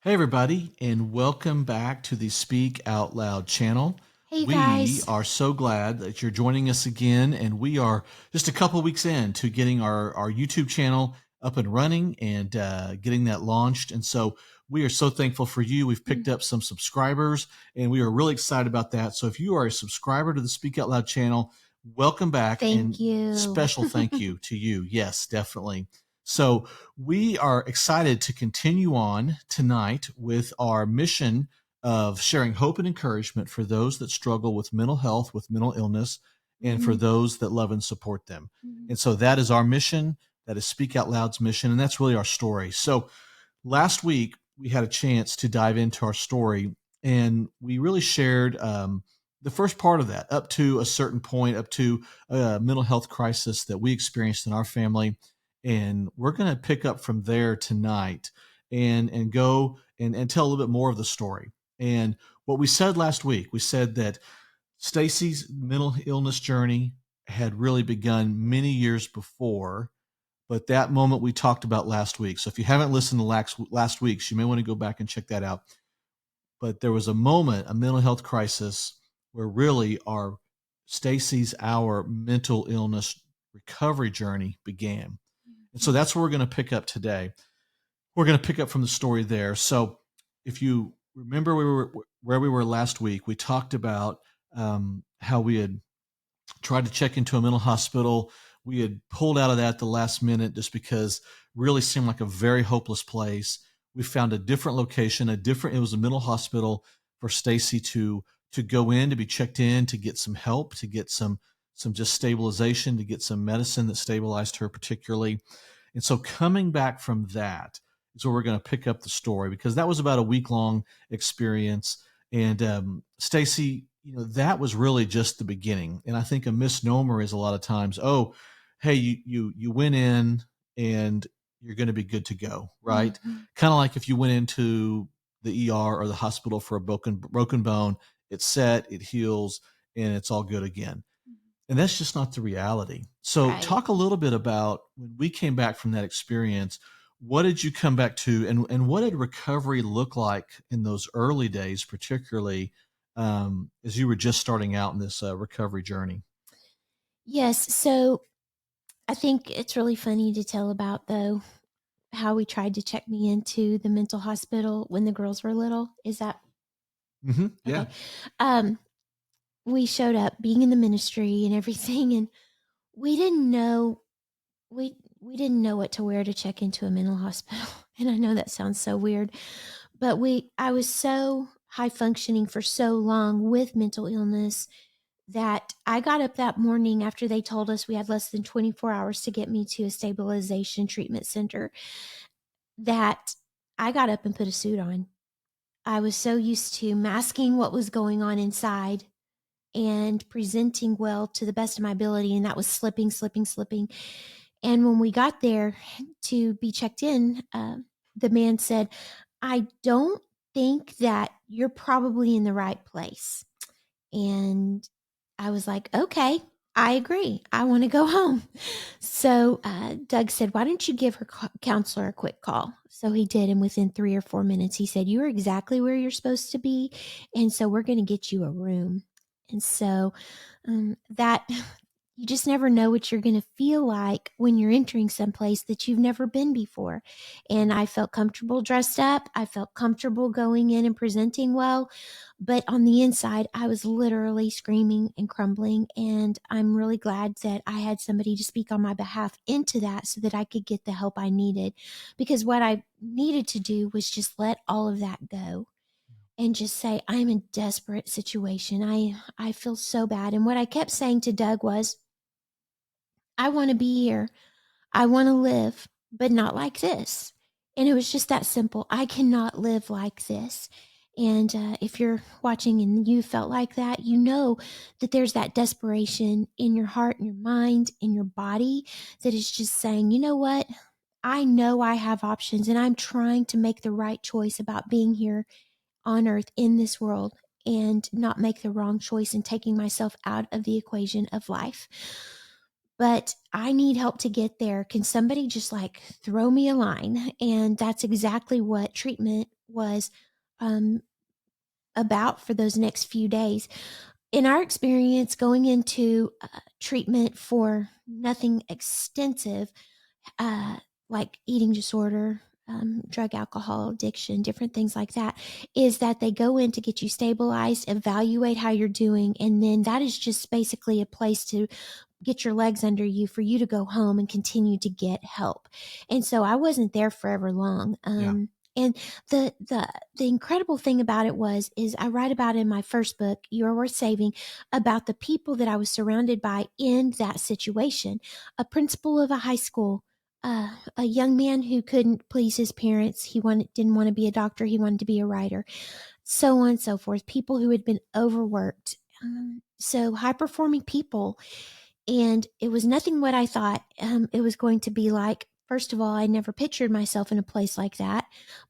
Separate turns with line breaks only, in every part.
Hey, everybody, and welcome back to the Speak Out Loud channel.
Hey
We
guys.
are so glad that you're joining us again, and we are just a couple weeks in to getting our YouTube channel up and running and getting that launched. And so we are so thankful for you. We've picked up some subscribers, and we are really excited about that. So if you are a subscriber to the Speak Out Loud channel, welcome back and
Thank you.
special thank you to you. Yes, definitely. So we are excited to continue on tonight with our mission of sharing hope and encouragement for those that struggle with mental health, with mental illness, and for
Mhm.
those that love and support them.
Mhm.
And so that is our mission. That is Speak Out Loud's mission. And that's really our story. So last week, we had a chance to dive into our story, and we really shared the first part of that up to a certain point, up to a mental health crisis that we experienced in our family. And we're going to pick up from there tonight and go and tell a little bit more of the story. And what we said last week, we said that Stacy's mental illness journey had really begun many years before, but that moment we talked about last week. So if you haven't listened to last week's, you may want to go back and check that out. But there was a moment, a mental health crisis, where really our mental illness recovery journey began. And so that's where we're going to pick up today. We're going to pick up from the story there. So if you remember where we were last week, we talked about how we had tried to check into a mental hospital. We had pulled out of that at the last minute just because really seemed like a very hopeless place. We found a different location, it was a mental hospital for Stacy to go in, to be checked in, to get some help, to get some just stabilization, to get some medicine that stabilized her particularly. And so coming back from that is where we're going to pick up the story, because that was about a week long experience. And Stacy, that was really just the beginning. And I think a misnomer is a lot of times, oh, hey, you went in and you're going to be good to go, right?
Mhm.
Kind of like if you went into the ER or the hospital for a broken bone, it's set, it heals, and it's all good again. And that's just not the reality. So,
Right.
talk a little bit about when we came back from that experience. What did you come back to, and what did recovery look like in those early days, particularly as you were just starting out in this recovery journey?
Yes. So I think it's really funny to tell about, though, how we tried to check me into the mental hospital when the girls were little. Is that
Yeah.
okay? Um, we showed up being in the ministry and everything, and we didn't know we didn't know what to wear to check into a mental hospital. And I know that sounds so weird, but I was so high functioning for so long with mental illness that I got up that morning after they told us we had less than 24 hours to get me to a stabilization treatment center, that I got up and put a suit on. I was so used to masking what was going on inside and presenting well to the best of my ability, and that was slipping, slipping, slipping. And when we got there to be checked in, the man said, "I don't think that you're probably in the right place." And I was like, "Okay, I agree. I want to go home." So Doug said, "Why don't you give her counselor a quick call?" So he did. And within 3 or 4 minutes, he said, "You are exactly where you're supposed to be. And so we're going to get you a room." And so that you just never know what you're going to feel like when you're entering someplace that you've never been before. And I felt comfortable dressed up. I felt comfortable going in and presenting well. But on the inside, I was literally screaming and crumbling. And I'm really glad that I had somebody to speak on my behalf into that so that I could get the help I needed. Because what I needed to do was just let all of that go and just say, "I'm in a desperate situation. I feel so bad." And what I kept saying to Doug was, "I want to be here. I want to live, but not like this." And it was just that simple. I cannot live like this. And if you're watching and you felt like that, you know that there's that desperation in your heart and your mind and your body that is just saying, "You know what? I know I have options, and I'm trying to make the right choice about being here on earth in this world and not make the wrong choice and taking myself out of the equation of life." but I need help to get there. Can somebody just like throw me a line? And that's exactly what treatment was um, about for those next few days. In our experience, going into treatment for nothing extensive, uh, like eating disorder, drug, alcohol addiction, different things like that, is that they go in to get you stabilized, evaluate how you're doing, and then that is just basically a place to get your legs under you for you to go home and continue to get help. And so I wasn't there forever long.
Yeah.
And the incredible thing about it is I write about in my first book, You're Worth Saving, about the people that I was surrounded by in that situation. A principal of a high school, a young man who couldn't please his parents. Didn't want to be a doctor. He wanted to be a writer, so on and so forth. People who had been overworked. So high performing people. And it was nothing what I thought it was going to be like. First of all, I never pictured myself in a place like that,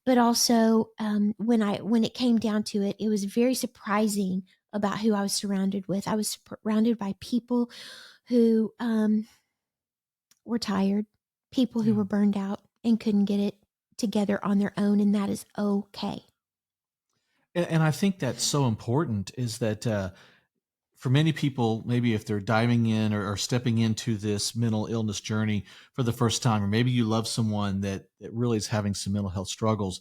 but also when it came down to it, it was very surprising about who I was surrounded with. I was surrounded by people who were tired, people who
Yeah.
were burned out and couldn't get it together on their own, and that is okay.
And I think that's so important is that for many people, maybe if they're diving in or stepping into this mental illness journey for the first time, or maybe you love someone that really is having some mental health struggles,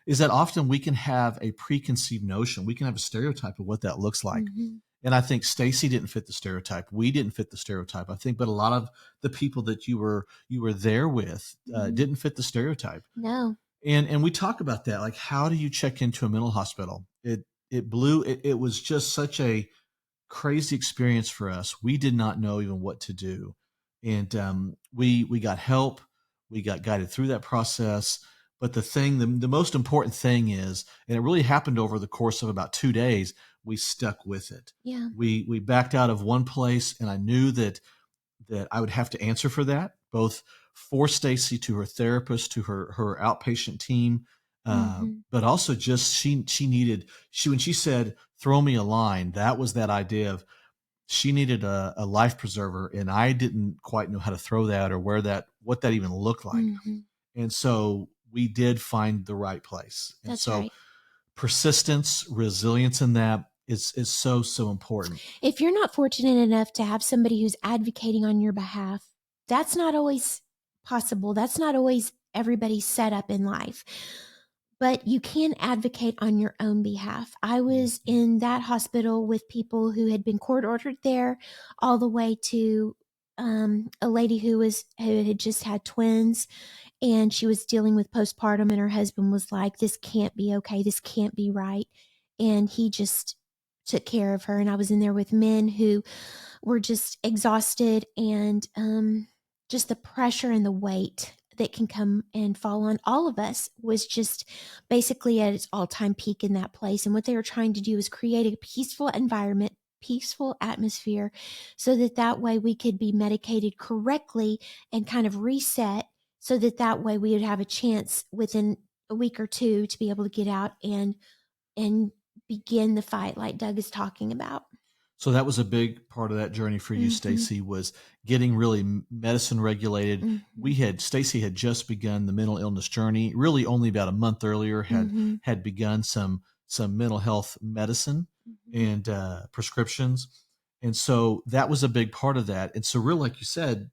is that often we can have a preconceived notion. We can have a stereotype of what that looks like.
Mm-hmm.
And I think Stacy didn't fit the stereotype. We didn't fit the stereotype. I think, but a lot of the people that you were there with
Mm-hmm.
didn't fit the stereotype.
No.
And we talk about that, like how do you check into a mental hospital? It was just such a crazy experience for us. We did not know even what to do, and we got help. We got guided through that process. But the most important thing is, and it really happened over the course of about 2 days. We stuck with it.
Yeah.
We backed out of one place, and I knew that I would have to answer for that, both for Stacy, to her therapist, to her outpatient team,
Mm-hmm.
but also just she needed when she said throw me a line, that was that idea of she needed a life preserver, and I didn't quite know how to throw that or what that even looked like,
Mm-hmm.
and so we did find the right place, and
That's
so
right.
persistence, resilience in that is so important.
If you're not fortunate enough to have somebody who's advocating on your behalf, that's not always possible. That's not always everybody's set up in life. But you can advocate on your own behalf. I was in that hospital with people who had been court ordered there, all the way to a lady who had just had twins, and she was dealing with postpartum, and her husband was like, this can't be okay, this can't be right, and he just took care of her. And I was in there with men who were just exhausted, and just the pressure and the weight that can come and fall on all of us was just basically at its all-time peak in that place. And what they were trying to do is create a peaceful environment, peaceful atmosphere, so that way we could be medicated correctly and kind of reset, so that way we would have a chance within a week or two to be able to get out and begin the fight like Doug is talking about.
So that was a big part of that journey for you,
Mm-hmm.
Stacy, was getting really medicine regulated.
Mm-hmm.
We had Stacy had just begun the mental illness journey. Really, only about a month earlier
Mm-hmm.
had begun some mental health medicine
Mm-hmm.
and prescriptions, and so that was a big part of that. And so, real like you said,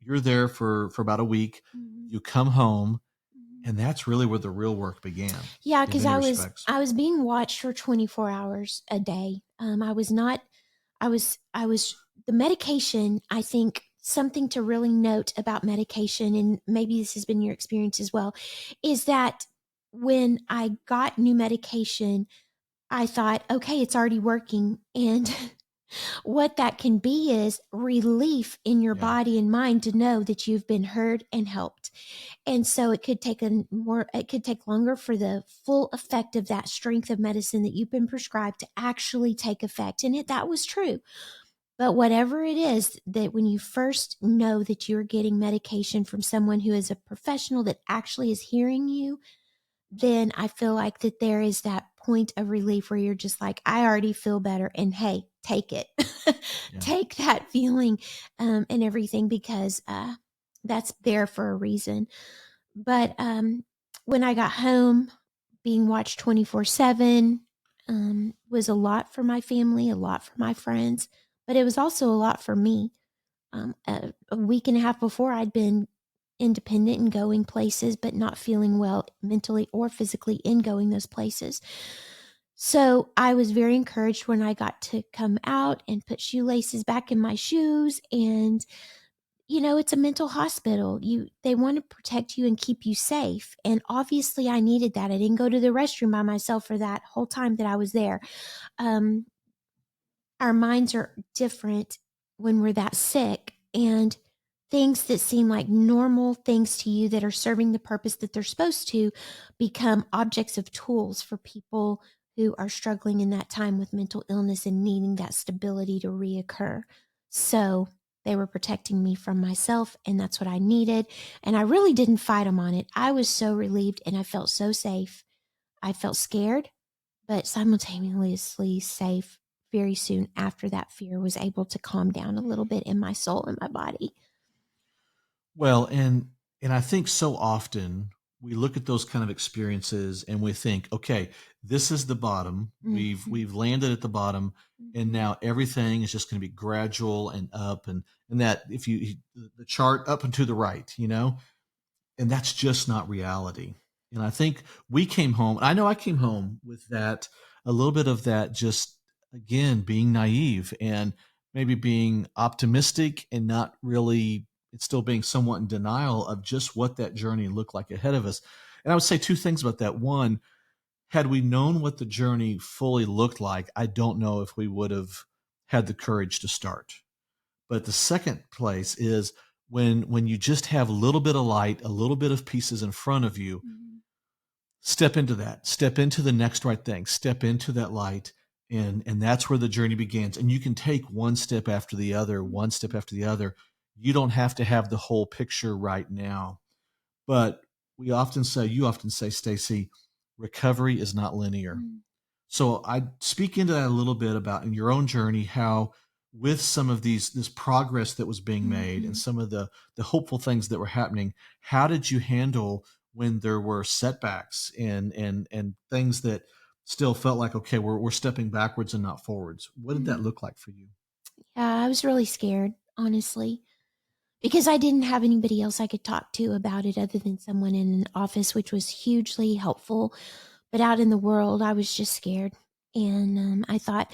you're there for about a week.
Mm-hmm.
You come home,
Mm-hmm.
and that's really where the real work began,
Yeah,
in
because
many
I was
respects.
I was being watched for 24 hours a day. I was not. I was the medication. I think something to really note about medication, and maybe this has been your experience as well, is that when I got new medication, I thought, okay, it's already working, and what that can be is relief in your
Yeah.
body and mind to know that you've been heard and helped. And so it could take longer for the full effect of that strength of medicine that you've been prescribed to actually take effect. And that was true. But whatever it is, that when you first know that you're getting medication from someone who is a professional that actually is hearing you, then I feel like that there is that point of relief where you're just like, I already feel better. And hey, take it,
Yeah.
take that feeling, and everything, because that's there for a reason. But when I got home, being watched 24/7 was a lot for my family, a lot for my friends, but it was also a lot for me. A week and a half before, I'd been independent and going places, but not feeling well mentally or physically in going those places. So I was very encouraged when I got to come out and put shoelaces back in my shoes. And it's a mental hospital. They want to protect you and keep you safe. And obviously I needed that. I didn't go to the restroom by myself for that whole time that I was there. Um, our minds are different when we're that sick, and things that seem like normal things to you that are serving the purpose that they're supposed to become objects of tools for people who are struggling in that time with mental illness and needing that stability to reoccur. So they were protecting me from myself, and that's what I needed. And I really didn't fight them on it. I was so relieved and I felt so safe. I felt scared, but simultaneously safe. Very soon after that, fear was able to calm down a little bit in my soul and my body.
Well, and I think so often we look at those kind of experiences and we think, okay, this is the bottom.
Mhm.
We've landed at the bottom, and
Mhm.
now everything is just going to be gradual and up, and that if the chart up and to the right, and that's just not reality. And I think we came home. I know I came home with that, a little bit of that, just again being naive and maybe being optimistic and not really, it's still being somewhat in denial of just what that journey looked like ahead of us. And I would say two things about that. One, had we known what the journey fully looked like, I don't know if we would have had the courage to start. But the second place is when you just have a little bit of light, a little bit of pieces in front of you,
Mhm.
step into that. Step into the next right thing. Step into that light, and that's where the journey begins. And you can take one step after the other, one step
Mhm.
after the other. You don't have to have the whole picture right now. But you often say, Stacy, recovery is not linear.
Mhm.
So I speak into that a little bit about in your own journey, how with some of this progress that was being made and
Mhm.
some of the hopeful things that were happening, how did you handle when there were setbacks and things that still felt like, okay, we're stepping backwards and not forwards? What did that
Mhm.
look like for you?
Yeah, I was really scared, honestly, because I didn't have anybody else I could talk to about it other than someone in an office, which was hugely helpful. But out in the world, I was just scared. And I thought,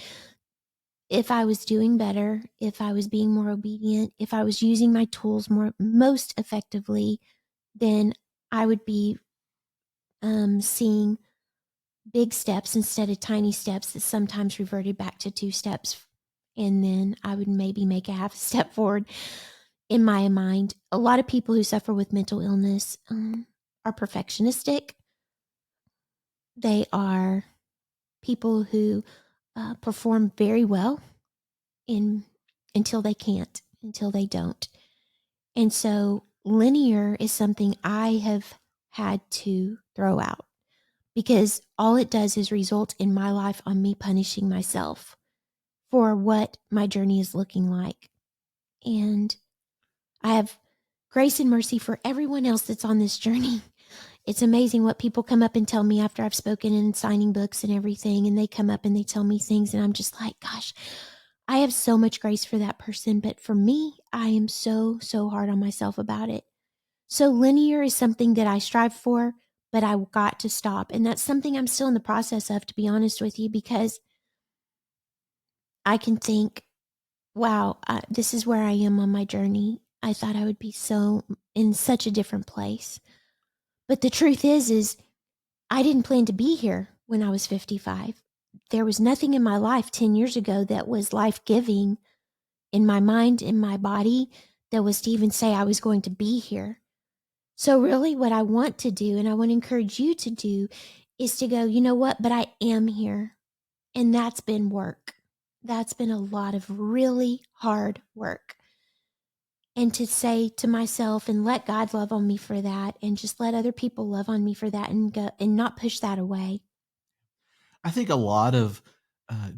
if I was doing better, if I was being more obedient, if I was using my tools most effectively, then I would be seeing big steps instead of tiny steps that sometimes reverted back to two steps. And then I would maybe make a half a step forward in my mind. A lot of people who suffer with mental illness are perfectionistic. They are people who perform very well in until they can't, until they don't. And so linear is something I have had to throw out, because all it does is result in my life on me punishing myself for what my journey is looking like. And I have grace and mercy for everyone else that's on this journey. It's amazing what people come up and tell me after I've spoken and signing books and everything. And they come up and they tell me things, and I'm just like, gosh, I have so much grace for that person. But for me, I am so, so hard on myself about it. So linear is something that I strive for, but I got to stop. And that's something I'm still in the process of, to be honest with you, because I can think, wow, this is where I am on my journey. I thought I would be so in such a different place. But the truth is I didn't plan to be here when I was 55. There was nothing in my life 10 years ago that was life giving in my mind, in my body, that was to even say I was going to be here. So, really, what I want to do, and I want to encourage you to do, is to go, you know what? But I am here. And that's been work. That's been a lot of really hard work. And to say to myself and let God love on me for that, and just let other people love on me for that, and go and not push that away.
I think a lot of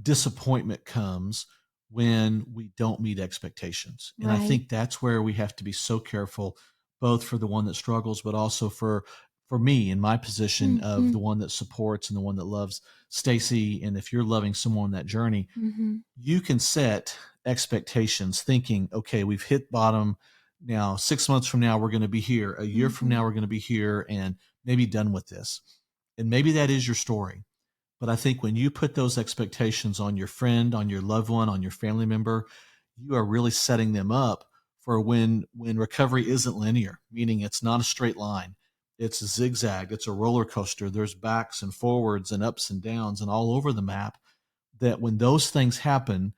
disappointment comes when we don't meet expectations. And I
Right.
think that's where we have to be so careful, both for the one that struggles, but also for me in my position of
Mm-hmm.
the one that supports and the one that loves Stacy. And if you're loving someone on that journey,
Mm-hmm.
you can set expectations thinking, okay, we've hit bottom. Now, 6 months from now, we're going to be here. A year from
Mm-hmm.
now, we're going to be here and maybe done with this. And maybe that is your story. But I think when you put those expectations on your friend, on your loved one, on your family member, you are really setting them up for when recovery isn't linear, meaning it's not a straight line. It's a zigzag, it's a roller coaster. There's backs and forwards and ups and downs and all over the map. That when those things happen,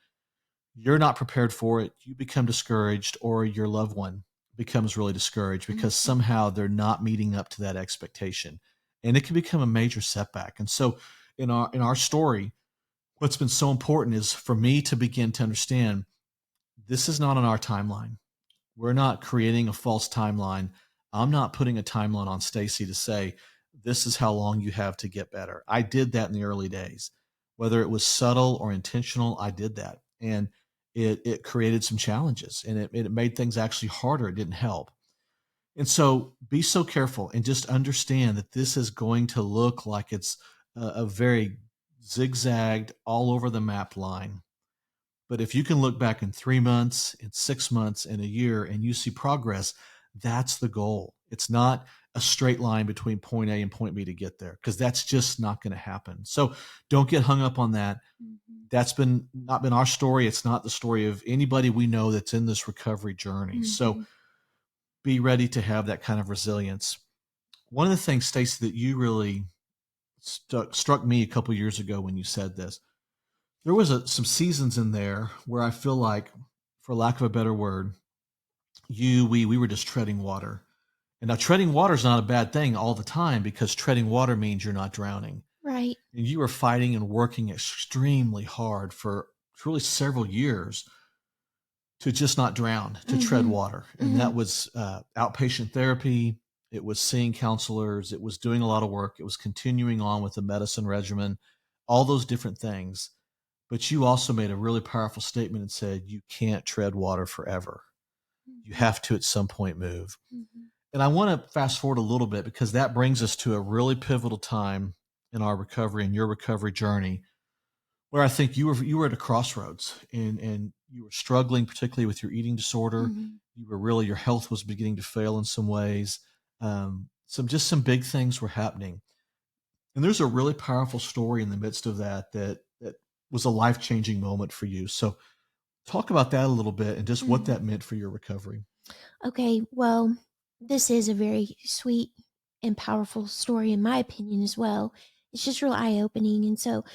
you're not prepared for it. You become discouraged, or your loved one becomes really discouraged because
Mm-hmm.
somehow they're not meeting up to that expectation. And it can become a major setback. And so in our story, what's been so important is for me to begin to understand this is not on our timeline. We're not creating a false timeline. I'm not putting a timeline on Stacy to say, this is how long you have to get better. I did that in the early days. Whether it was subtle or intentional, I did that. And it created some challenges and it made things actually harder. It didn't help. And so be so careful and just understand that this is going to look like it's a very zigzagged, all over the map line. But if you can look back in 3 months, in 6 months, in a year, and you see progress, that's the goal. It's not a straight line between point A and point B to get there, because that's just not going to happen. So don't get hung up on that.
Mm-hmm.
That's been not been our story. It's not the story of anybody we know that's in this recovery journey. So
Mm-hmm.
be ready to have that kind of resilience. One of the things, Stacey, that you really struck me a couple years ago when you said this, there was some seasons in there where I feel like, for lack of a better word, we were just treading water. And now treading water is not a bad thing all the time, because treading water means you're not drowning.
Right.
And you were fighting and working extremely hard for really several years to just not drown, to tread
Mm-hmm.
water. And
Mm-hmm.
that was outpatient therapy. It was seeing counselors. It was doing a lot of work. It was continuing on with the medicine regimen, all those different things. But you also made a really powerful statement and said, you can't tread water forever. You
Mm-hmm.
have to at some point move.
Mm-hmm.
And I want to fast forward a little bit, because that brings us to a really pivotal time in our recovery and your recovery journey, where I think you were at a crossroads, and you were struggling, particularly with your eating disorder.
Mm-hmm.
You were really, your health was beginning to fail in some ways. Some big things were happening, and there's a really powerful story in the midst of that was a life changing moment for you. So talk about that a little bit and just what
Mm-hmm.
that meant for your recovery.
Okay, well, this is a very sweet and powerful story, in my opinion, as well. It's just real eye opening. And so,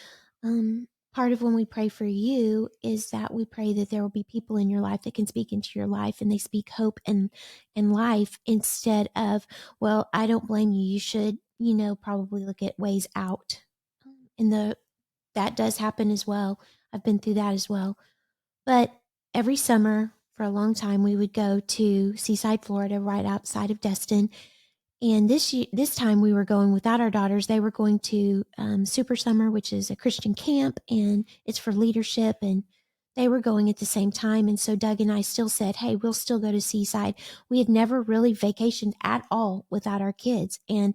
part of when we pray for you is that we pray that there will be people in your life that can speak into your life, and they speak hope and life, instead of, well, I don't blame you. You should, probably look at ways out. And that does happen as well. I've been through that as well. But every summer for a long time, we would go to Seaside, Florida, right outside of Destin. And this time we were going without our daughters. They were going to Super Summer, which is a Christian camp, and it's for leadership. And they were going at the same time. And so Doug and I still said, hey, we'll still go to Seaside. We had never really vacationed at all without our kids. And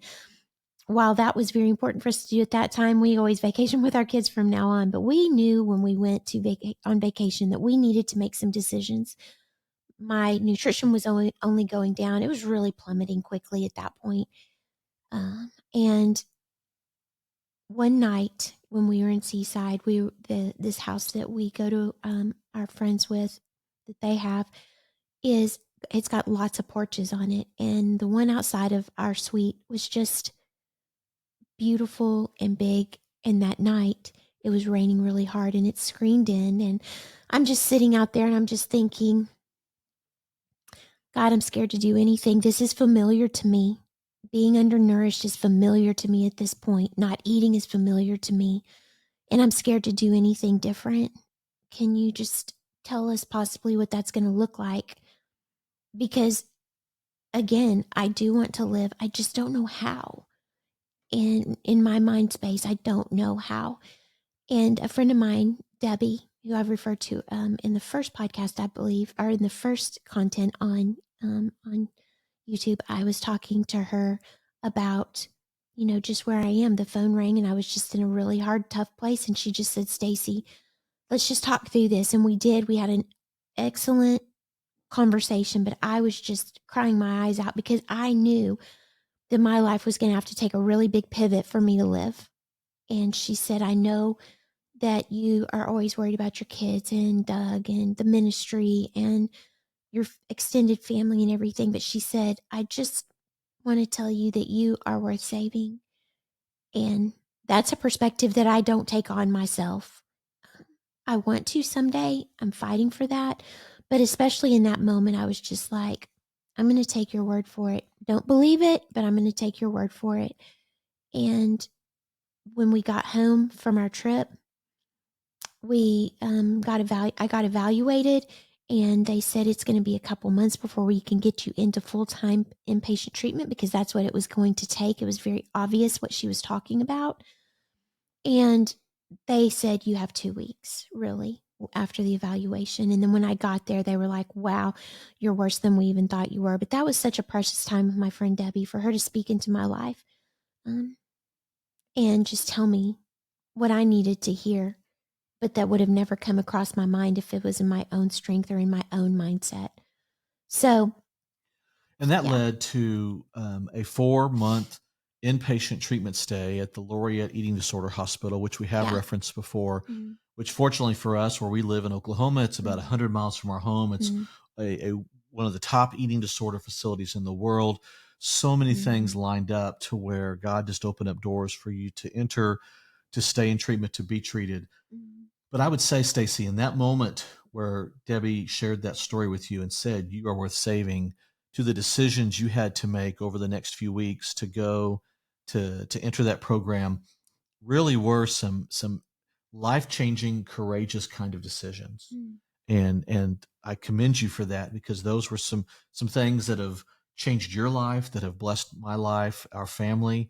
while that was very important for us to do at that time, we always vacation with our kids from now on. But we knew when we went to on vacation that we needed to make some decisions. My nutrition was only going down. It was really plummeting quickly at that point. And one night when we were in Seaside, this house that we go to our friends with, that they have, is it's got lots of porches on it, and the one outside of our suite was just beautiful and big. And that night it was raining really hard, and it screened in, and I'm just sitting out there and I'm just thinking, God, I'm scared to do anything. This is familiar to me. Being undernourished is familiar to me at this point. Not eating is familiar to me, and I'm scared to do anything different. Can you just tell us possibly what that's going to look like? Because again, I do want to live. I just don't know how. In my mind space, I don't know how. And a friend of mine, Debbie, who I've referred to in the first podcast, I believe, or in the first content on YouTube, I was talking to her about, just where I am. The phone rang and I was just in a really hard, tough place. And she just said, Stacy, let's just talk through this. And we did. We had an excellent conversation, but I was just crying my eyes out because I knew that my life was going to have to take a really big pivot for me to live. And she said, I know that you are always worried about your kids and Doug and the ministry and your extended family and everything. But she said, I just want to tell you that you are worth saving. And that's a perspective that I don't take on myself. I want to someday. I'm fighting for that. But especially in that moment, I was just like, I'm going to take your word for it. Don't believe it, but I'm going to take your word for it. And when we got home from our trip, I got evaluated, and they said it's going to be a couple months before we can get you into full-time inpatient treatment because that's what it was going to take. It was very obvious what she was talking about. And they said, you have 2 weeks, really, after the evaluation. And then when I got there, they were like, wow, you're worse than we even thought you were. But that was such a precious time with my friend Debbie, for her to speak into my life and just tell me what I needed to hear, but that would have never come across my mind if it was in my own strength or in my own mindset. So,
And that
yeah.
led to a 4-month inpatient treatment stay at the Laureate Eating Disorder Hospital, which we have
Yeah.
referenced before,
Mm-hmm.
which fortunately for us, where we live in Oklahoma, it's about 100 miles from our home. It's one of the top eating disorder facilities in the world. So many things lined up to where God just opened up doors for you to enter, to stay in treatment, to be treated. But I would say, Stacy, in that moment where Debbie shared that story with you and said, you are worth saving, to the decisions you had to make over the next few weeks to go to enter that program, really were some life-changing, courageous kind of decisions. And I commend you for that, because those were some things that have changed your life, that have blessed my life, our family.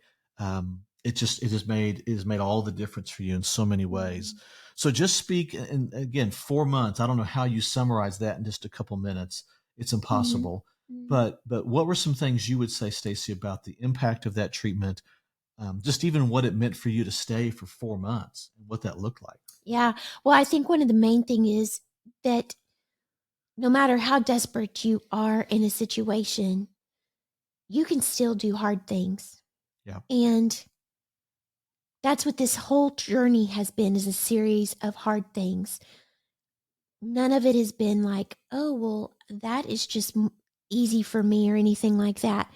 It has made all the difference for you in so many ways. So just speak, and again, 4 months. I don't know how you summarize that in just a couple minutes. It's impossible. But what were some things you would say, Stacy, about the impact of that treatment? Just even what it meant for you to stay for 4 months and what that looked like.
Yeah. Well, I think one of the main thing is that no matter how desperate you are in a situation, you can still do hard things.
Yeah.
And that's what this whole journey has been, is a series of hard things. None of it has been like, oh, well, that is just easy for me or anything like that.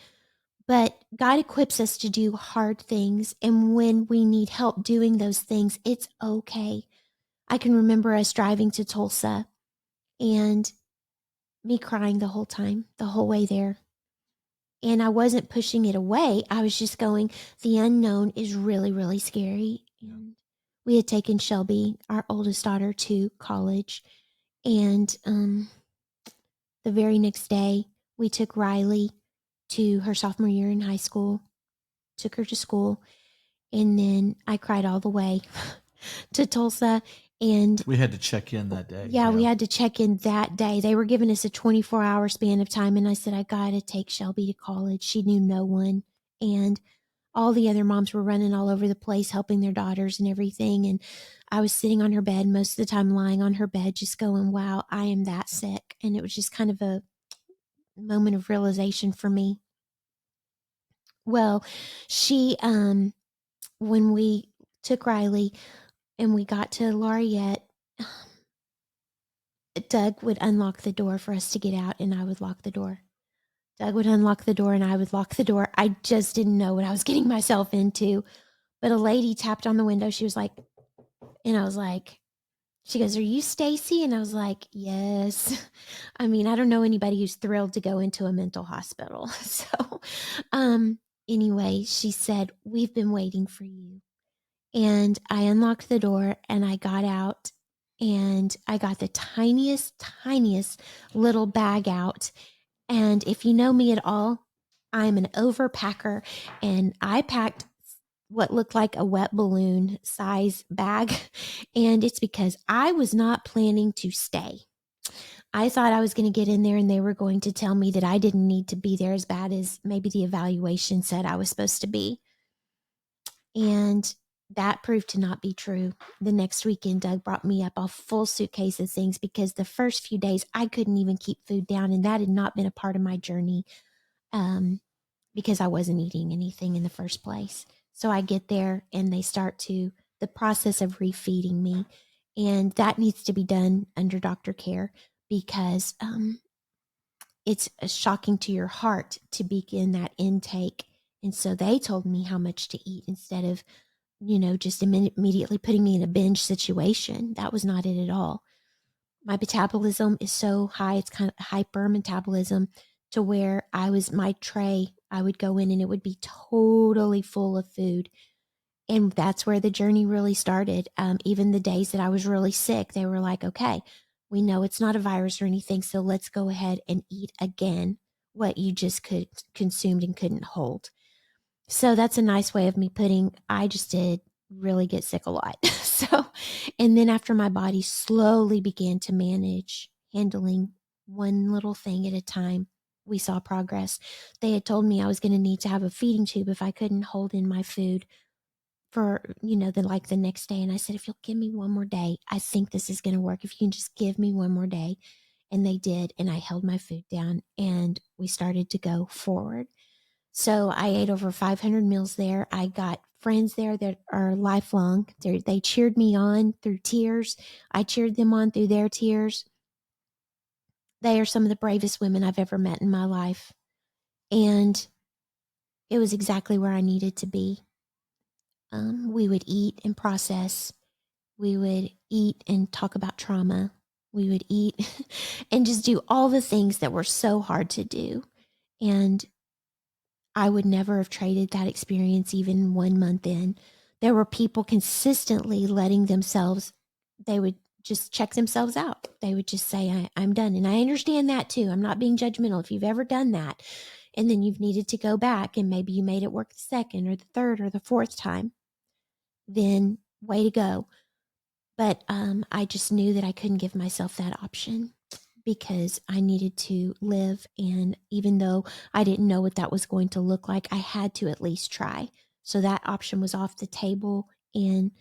But God equips us to do hard things. And when we need help doing those things, it's okay. I can remember us driving to Tulsa and me crying the whole time, the whole way there. And I wasn't pushing it away. I was just going, the unknown is really, really scary. And we had taken Shelby, our oldest daughter, to college. And the very next day, we took Riley to her sophomore year in high school, took her to school. And then I cried all the way to Tulsa. And
we had to check in that day.
Yeah, we had to check in that day. They were giving us a 24-hour span of time. And I said, I got to take Shelby to college. She knew no one. And all the other moms were running all over the place, helping their daughters and everything. And I was sitting on her bed, most of the time lying on her bed, just going, wow, I am that sick. And it was just kind of a moment of realization for me. Well, when we took Riley and we got to Laureate, Doug would unlock the door for us to get out, and I would lock the door. Doug would unlock the door, and I would lock the door. I just didn't know what I was getting myself into. But a lady tapped on the window. She was like, and I was like, she goes, are you Stacy? And I was like, yes. I mean, I don't know anybody who's thrilled to go into a mental hospital. So, anyway, she said, we've been waiting for you. And I unlocked the door and I got out and I got the tiniest little bag out. And if you know me at all, I'm an overpacker, and I packed what looked like a wet balloon size bag. And it's because I was not planning to stay. I thought I was going to get in there and they were going to tell me that I didn't need to be there as bad as maybe the evaluation said I was supposed to be. And that proved to not be true. The next weekend, Doug brought me up a full suitcase of things because the first few days I couldn't even keep food down. And that had not been a part of my journey because I wasn't eating anything in the first place. So I get there and they start to the process of refeeding me. And that needs to be done under doctor care because it's shocking to your heart to begin that intake. And so they told me how much to eat instead of, just immediately putting me in a binge situation. That was not it at all. My metabolism is so high, it's kind of hyper metabolism to where my tray, I would go in and it would be totally full of food. And that's where the journey really started. Even the days that I was really sick, they were like, okay, we know it's not a virus or anything, so let's go ahead and eat again what you just consumed and couldn't hold. So that's a nice way of me putting, I just did really get sick a lot. And then after my body slowly began to manage handling one little thing at a time, we saw progress. They had told me I was going to need to have a feeding tube if I couldn't hold in my food for, the next day. And I said, if you'll give me one more day, I think this is going to work. If you can just give me one more day. And they did. And I held my food down and we started to go forward. So I ate over 500 meals there. I got friends there that are lifelong. They cheered me on through tears. I cheered them on through their tears. They are some of the bravest women I've ever met in my life. And it was exactly where I needed to be. We would eat and process. We would eat and talk about trauma. We would eat and just do all the things that were so hard to do. And I would never have traded that experience even 1 month in. There were people consistently letting themselves, they would just check themselves out. They would just say, I'm done. And I understand that too. I'm not being judgmental. If you've ever done that and then you've needed to go back and maybe you made it work the second or the third or the fourth time, then way to go. But I just knew that I couldn't give myself that option because I needed to live. And even though I didn't know what that was going to look like, I had to at least try. So that option was off the table. And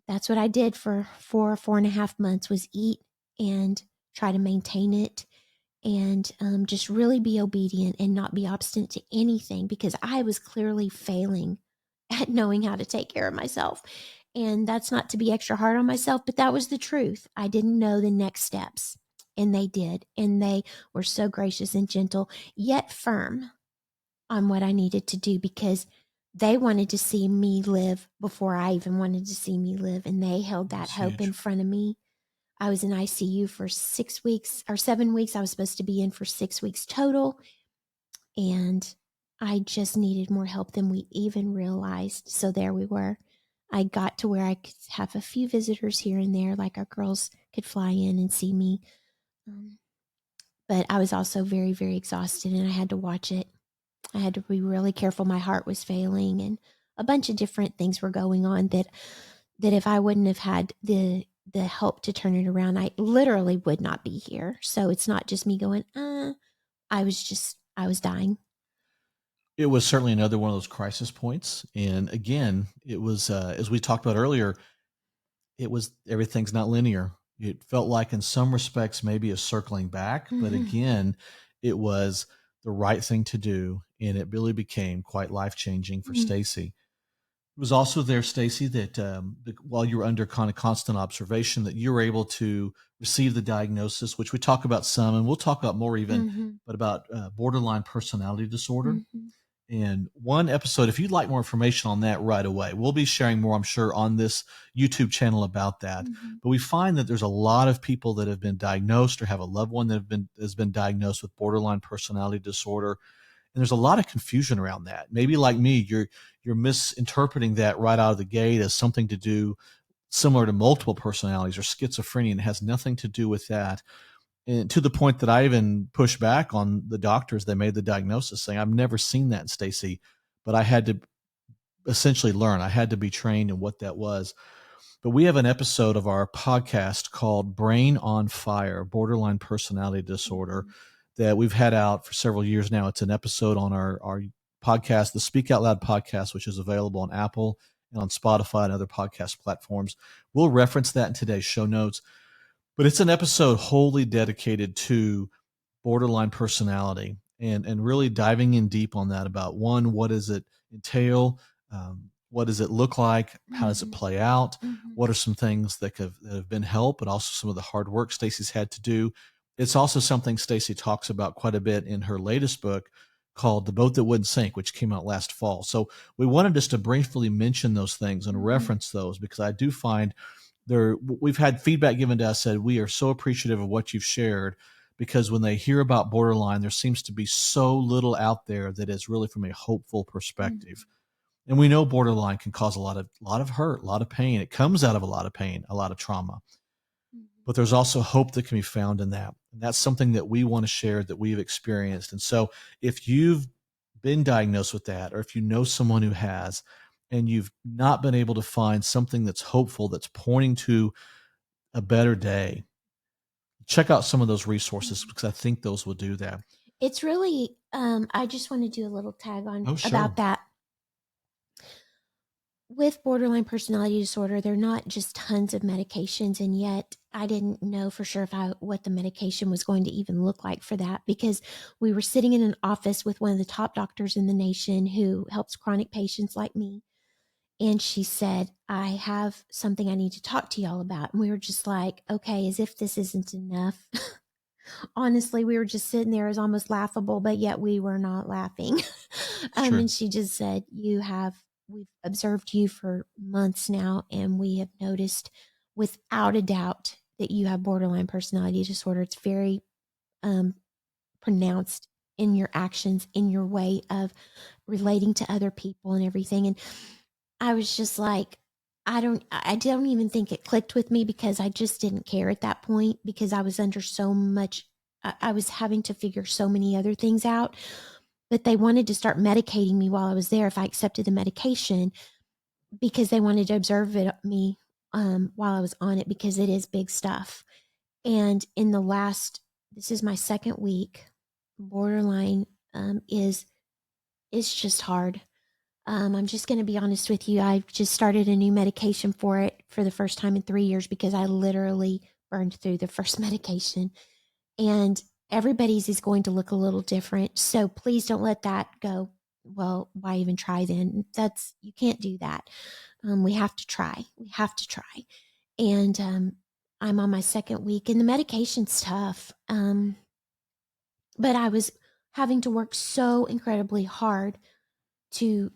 that's what I did for 4.5 months was eat and try to maintain it and just really be obedient and not be obstinate to anything because I was clearly failing at knowing how to take care of myself. And that's not to be extra hard on myself, but that was the truth. I didn't know the next steps, and they did. And they were so gracious and gentle, yet firm on what I needed to do because they wanted to see me live before I even wanted to see me live. And they held that
That's
hope in
huge.
front of me. I was in ICU for 6 weeks or 7 weeks. I was supposed to be in for 6 weeks total. And I just needed more help than we even realized. So there we were. I got to where I could have a few visitors here and there, like our girls could fly in and see me. But I was also very, very exhausted and I had to watch it. I had to be really careful. My heart was failing and a bunch of different things were going on that if I wouldn't have had the help to turn it around, I literally would not be here. So it's not just me going, I was dying.
It was certainly another one of those crisis points. And again, it was, as we talked about earlier, it was everything's not linear. It felt like, in some respects, maybe a circling back, but
Mm-hmm.
again, it was the right thing to do, and it really became quite life changing for
Mm-hmm.
Stacy. It was also there, Stacy, that while you were under kind of constant observation, that you were able to receive the diagnosis, which we talk about some, and we'll talk about more even,
Mm-hmm.
but about borderline personality disorder.
Mm-hmm.
And one episode, if you'd like more information on that right away, we'll be sharing more, I'm sure, on this YouTube channel about that.
Mm-hmm.
But we find that there's a lot of people that have been diagnosed or have a loved one that has been diagnosed with borderline personality disorder. And there's a lot of confusion around that. Maybe like me, you're misinterpreting that right out of the gate as something to do similar to multiple personalities or schizophrenia, and it has nothing to do with that. And to the point that I even pushed back on the doctors that made the diagnosis, saying, I've never seen that in Stacy, but I had to essentially learn. I had to be trained in what that was. But we have an episode of our podcast called Brain on Fire, Borderline Personality Disorder,
Mhm.
that we've had out for several years now. It's an episode on our podcast, the Speak Out Loud podcast, which is available on Apple and on Spotify and other podcast platforms. We'll reference that in today's show notes. But it's an episode wholly dedicated to borderline personality and really diving in deep on that about one, what does it entail? What does it look like? How does it
Mhm.
play out?
Mhm.
What are some things that have been help, but also some of the hard work Stacy's had to do? It's also something Stacy talks about quite a bit in her latest book called The Boat That Wouldn't Sink, which came out last fall. So we wanted just to briefly mention those things and
Mhm.
reference those because I do find we've had feedback given to us that we are so appreciative of what you've shared because when they hear about borderline, there seems to be so little out there that is really from a hopeful
Mhm.
perspective. And we know borderline can cause a lot of hurt, a lot of pain. It comes out of a lot of pain, a lot of trauma.
Mhm.
But there's also hope that can be found in that. And that's something that we want to share that we've experienced. And so if you've been diagnosed with that, or if you know someone who has, and you've not been able to find something that's hopeful, that's pointing to a better day, check out some of those resources
Mhm.
because I think those will do that.
It's really, I just want to do a little tag on
Oh, sure.
about that. With borderline personality disorder, they're not just tons of medications, and yet I didn't know for sure what the medication was going to even look like for that because we were sitting in an office with one of the top doctors in the nation who helps chronic patients like me. And she said, I have something I need to talk to y'all about. And we were just like, okay, as if this isn't enough. Honestly, we were just sitting there. It was almost laughable, but yet we were not laughing.
Sure.
And she just said, we've observed you for months now, and we have noticed without a doubt that you have borderline personality disorder. It's very um, pronounced in your actions, in your way of relating to other people and everything. And I was just like, I don't even think it clicked with me because I just didn't care at that point because I was under so much, I was having to figure so many other things out. But they wanted to start medicating me while I was there if I accepted the medication because they wanted to observe me while I was on it because it is big stuff. And this is my second week, borderline is just hard. I'm just going to be honest with you. I've just started a new medication for it for the first time in 3 years because I literally burned through the first medication. And everybody's is going to look a little different. So please don't let that go. Well, why even try then? You can't do that. We have to try. We have to try. And I'm on my second week, and the medication's tough. But I was having to work so incredibly hard to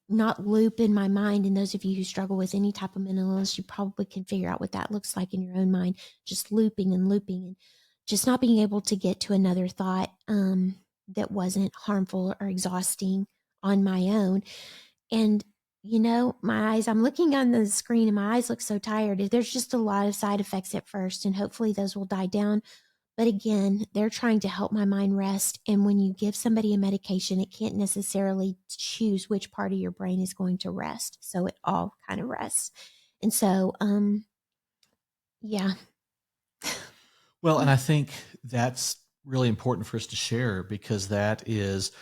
not loop in my mind. And those of you who struggle with any type of mental illness, you probably can figure out what that looks like in your own mind, just looping and looping and just not being able to get to another thought that wasn't harmful or exhausting on my own. And my eyes, I'm looking on the screen and my eyes look so tired. There's just a lot of side effects at first, and hopefully those will die down. But again, they're trying to help my mind rest. And when you give somebody a medication, it can't necessarily choose which part of your brain is going to rest. So it all kind of rests. And so, yeah.
Well, and I think that's really important for us to share because that is,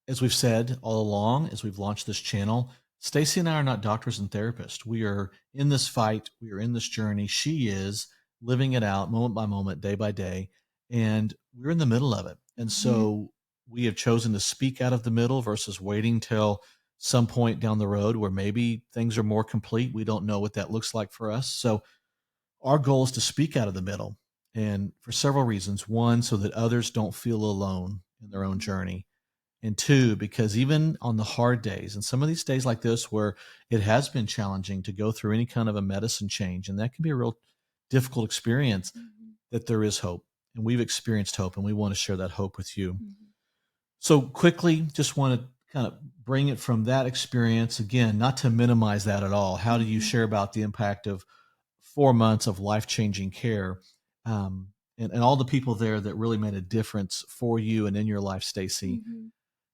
as we've said all along, as we've launched this channel, Stacy and I are not doctors and therapists. We are in this fight. We are in this journey. She is living it out moment by moment, day by day, and we're in the middle of it. And
Mhm.
so we have chosen to speak out of the middle versus waiting till some point down the road where maybe things are more complete. We don't know what that looks like for us. So our goal is to speak out of the middle, and for several reasons. One, so that others don't feel alone in their own
Mhm.
journey. And two, because even on the hard days, and some of these days like this where it has been challenging to go through any kind of a medicine change, and that can be a real difficult experience,
Mhm.
that there is hope. And we've experienced hope, and we want to share that hope with you.
Mhm.
So, quickly, just want to kind of bring it from that experience again, not to minimize that at all. How do you
Mhm.
share about the impact of 4 months of life changing care, and all the people there that really made a difference for you and in your life, Stacy?
Mhm.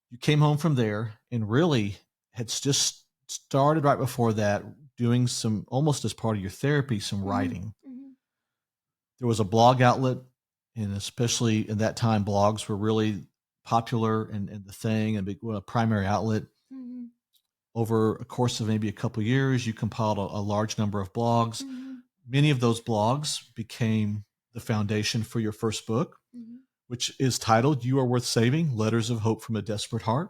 You came home from there and really had just started right before that doing some, almost as part of your therapy, some writing.
Mm-hmm.
There was a blog outlet, and especially in that time, blogs were really popular and the thing, and a primary outlet.
Mm-hmm.
Over a course of maybe a couple of years, you compiled a large number of blogs.
Mm-hmm.
Many of those blogs became the foundation for your first book,
Mm-hmm.
which is titled You Are Worth Saving, Letters of Hope from a Desperate Heart.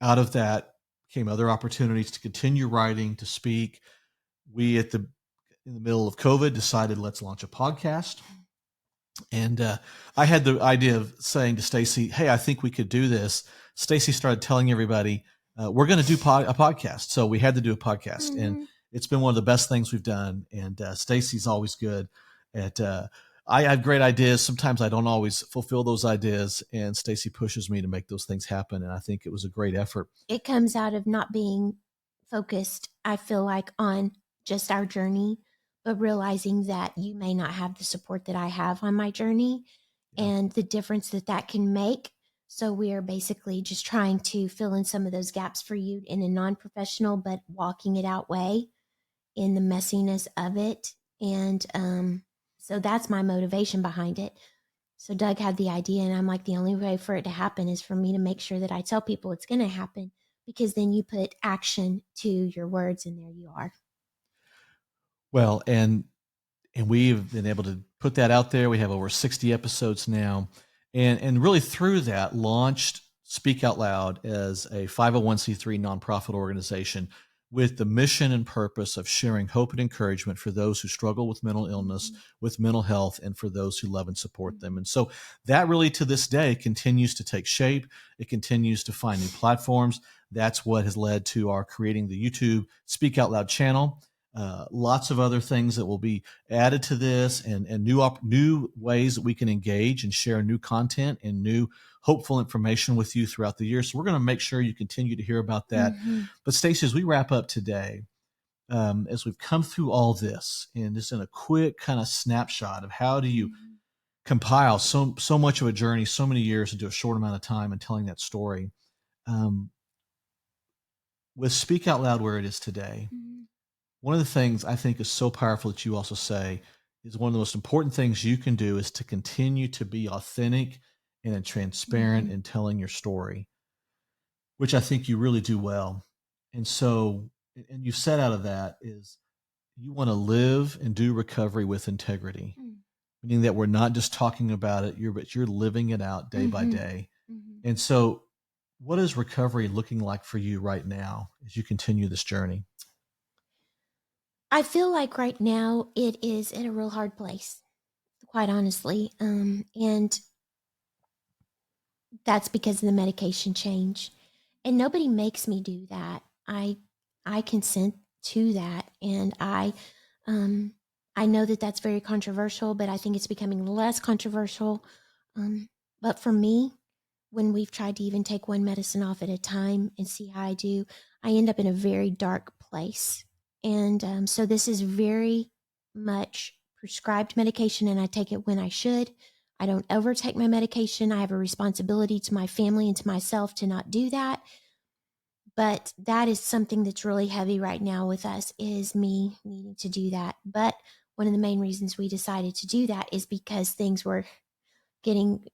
Out of that came other opportunities to continue writing, to speak. We, in the middle of COVID, decided let's launch a podcast. And I had the idea of saying to Stacy, "Hey, I think we could do this." Stacy started telling everybody, "We're going to do a podcast." So we had to do a podcast, and
Mm-hmm.
it's been one of the best things we've done. And Stacy's always good at. I have great ideas. Sometimes I don't always fulfill those ideas, and Stacy pushes me to make those things happen. And I think it was a great effort.
It comes out of not being focused, I feel like, on just our journey, but realizing that you may not have the support that I have on my journey,
Yeah.
and the difference that that can make. So we are basically just trying to fill in some of those gaps for you in a non-professional but walking it out way in the messiness of it. And so that's my motivation behind it. So Doug had the idea, and I'm like, the only way for it to happen is for me to make sure that I tell people it's going to happen, because then you put action to your words, and there you are.
Well, and we've been able to put that out there. We have over 60 episodes now, and really through that launched Speak Out Loud as a 501c3 nonprofit organization with the mission and purpose of sharing hope and encouragement for those who struggle with mental illness, with mental health, and for those who love and support them. And so that really to this day continues to take shape. It continues to find new platforms. That's what has led to our creating the YouTube Speak Out Loud channel. Lots of other things that will be added to this, and new ways that we can engage and share new content and new hopeful information with you throughout the year. So we're going to make sure you continue to hear about that.
Mm-hmm.
But Stacey, as we wrap up today, as we've come through all this, and just in a quick kind of snapshot of how do you compile so much of a journey, so many years into a short amount of time, and telling that story, um, with Speak Out Loud where it is today.
Mm-hmm.
One of the things I think is so powerful that you also say is one of the most important things you can do is to continue to be authentic and transparent in telling your story, which I think you really do well. And so, and you set out of that is you want to live and do recovery with integrity, meaning that we're not just talking about it, but you're living it out day by day.
Mm-hmm.
And so, what is recovery looking like for you right now as you continue this journey?
I feel like right now it is in a real hard place, quite honestly. And that's because of the medication change. And nobody makes me do that. I consent to that, and um I know that that's very controversial, but I think it's becoming less controversial. But for me, when we've tried to even take one medicine off at a time and see how I do, I end up in a very dark place. And so this is very much prescribed medication, and I take it when I should. I don't overtake my medication. I have a responsibility to my family and to myself to not do that. But that is something that's really heavy right now with us, is me needing to do that. But one of the main reasons we decided to do that is because things were getting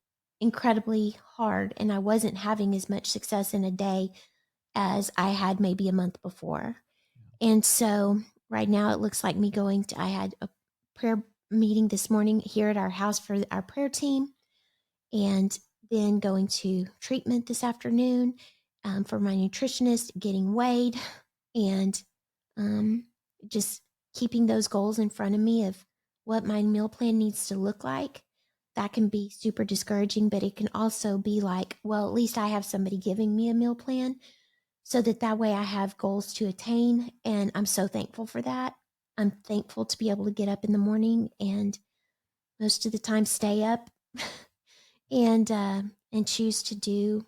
incredibly hard, and I wasn't having as much success in a day as I had maybe a month before. And so right now it looks like me I had a prayer meeting this morning here at our house for our prayer team, and then going to treatment this afternoon for my nutritionist, getting weighed, and um, just keeping those goals in front of me of what my meal plan needs to look like. That can be super discouraging, but it can also be like, well, at least I have somebody giving me a meal plan, so that way I have goals to attain. And I'm so thankful for that. I'm thankful to be able to get up in the morning and most of the time stay up and choose to do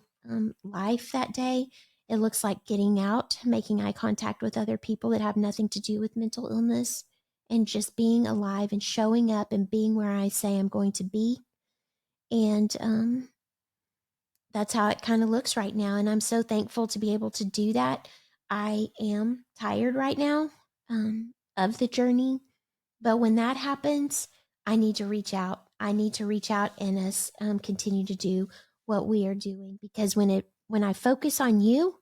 life that day. It looks like getting out, making eye contact with other people that have nothing to do with mental illness, and just being alive and showing up and being where I say I'm going to be. And that's how it kind of looks right now. And I'm so thankful to be able to do that. I am tired right now of the journey. But when that happens, I need to reach out. I need to reach out and us continue to do what we are doing, because when I focus on you,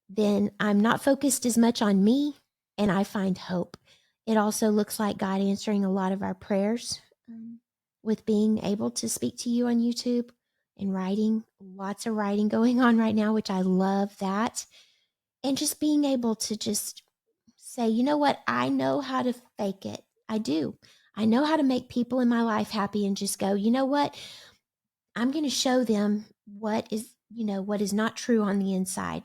then I'm not focused as much on me, and I find hope. It also looks like God answering a lot of our prayers with being able to speak to you on YouTube and writing, lots of writing going on right now, which I love that. And just being able to just say, you know what? I know how to fake it. I do. I know how to make people in my life happy and just go, you know what? I'm going to show them what is not true on the inside.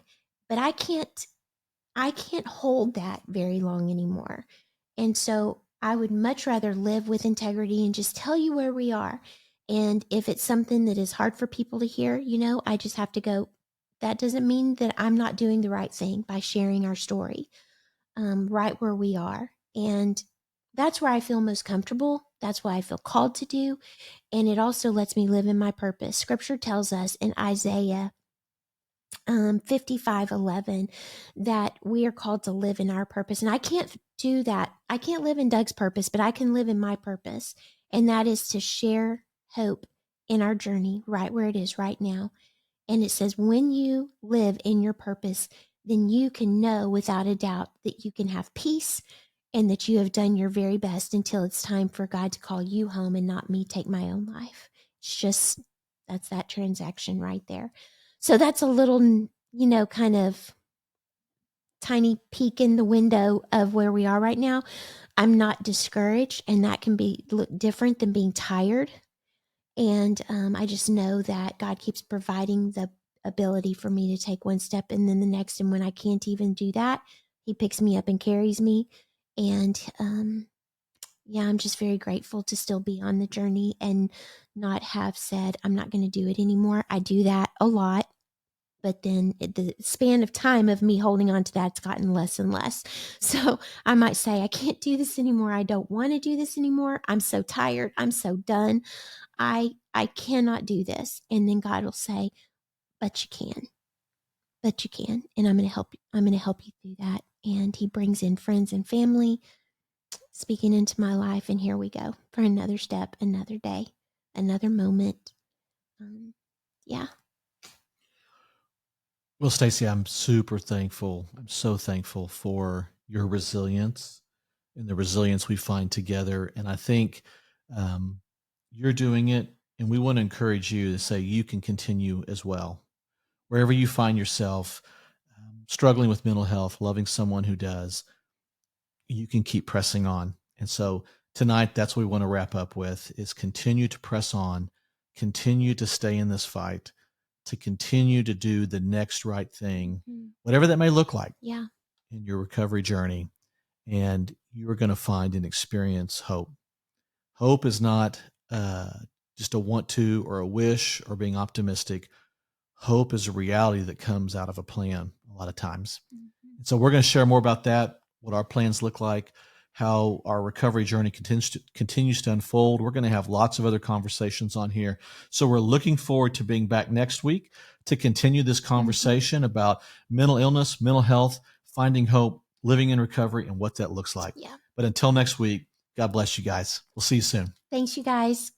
But I can't hold that very long anymore. And so I would much rather live with integrity and just tell you where we are. And if it's something that is hard for people to hear, I just have to go, that doesn't mean that I'm not doing the right thing by sharing our story right where we are. And that's where I feel most comfortable. That's what I feel called to do. And it also lets me live in my purpose. Scripture tells us in Isaiah 55:11 that we are called to live in our purpose. And I can't do that. I can't live in Doug's purpose, but I can live in my purpose. And that is to share hope in our journey right where it is right now. And it says, when you live in your purpose, then you can know without a doubt that you can have peace and that you have done your very best until it's time for God to call you home and not me take my own life. It's just, that's that transaction right there. So that's a little, kind of tiny peek in the window of where we are right now. I'm not discouraged, and that can look different than being tired. And I just know that God keeps providing the ability for me to take one step and then the next. And when I can't even do that, He picks me up and carries me. And I'm just very grateful to still be on the journey and not have said, I'm not going to do it anymore. I do that a lot. But then the span of time of me holding on to that's gotten less and less. So I might say, I can't do this anymore. I don't want to do this anymore. I'm so tired. I'm so done. I cannot do this. And then God will say, but you can. But you can. And I'm going to help you. I'm going to help you through that. And He brings in friends and family speaking into my life. And here we go for another step, another day, another moment. Yeah.
Well, Stacy, I'm super thankful. I'm so thankful for your resilience and the resilience we find together. And I think you're doing it, and we want to encourage you to say you can continue as well. Wherever you find yourself struggling with mental health, loving someone who does, you can keep pressing on. And so tonight, that's what we want to wrap up with: is continue to press on, continue to stay in this fight, to continue to do the next right thing, whatever that may look like in your recovery journey. And you are going to find and experience hope. Hope is not just a want to or a wish or being optimistic. Hope is a reality that comes out of a plan a lot of times. And so we're going to share more about that, what our plans look like, how our recovery journey continues to unfold. We're going to have lots of other conversations on here. So we're looking forward to being back next week to continue this conversation about mental illness, mental health, finding hope, living in recovery, and what that looks like.
Yeah.
But until next week, God bless you guys. We'll see you soon.
Thanks, you guys.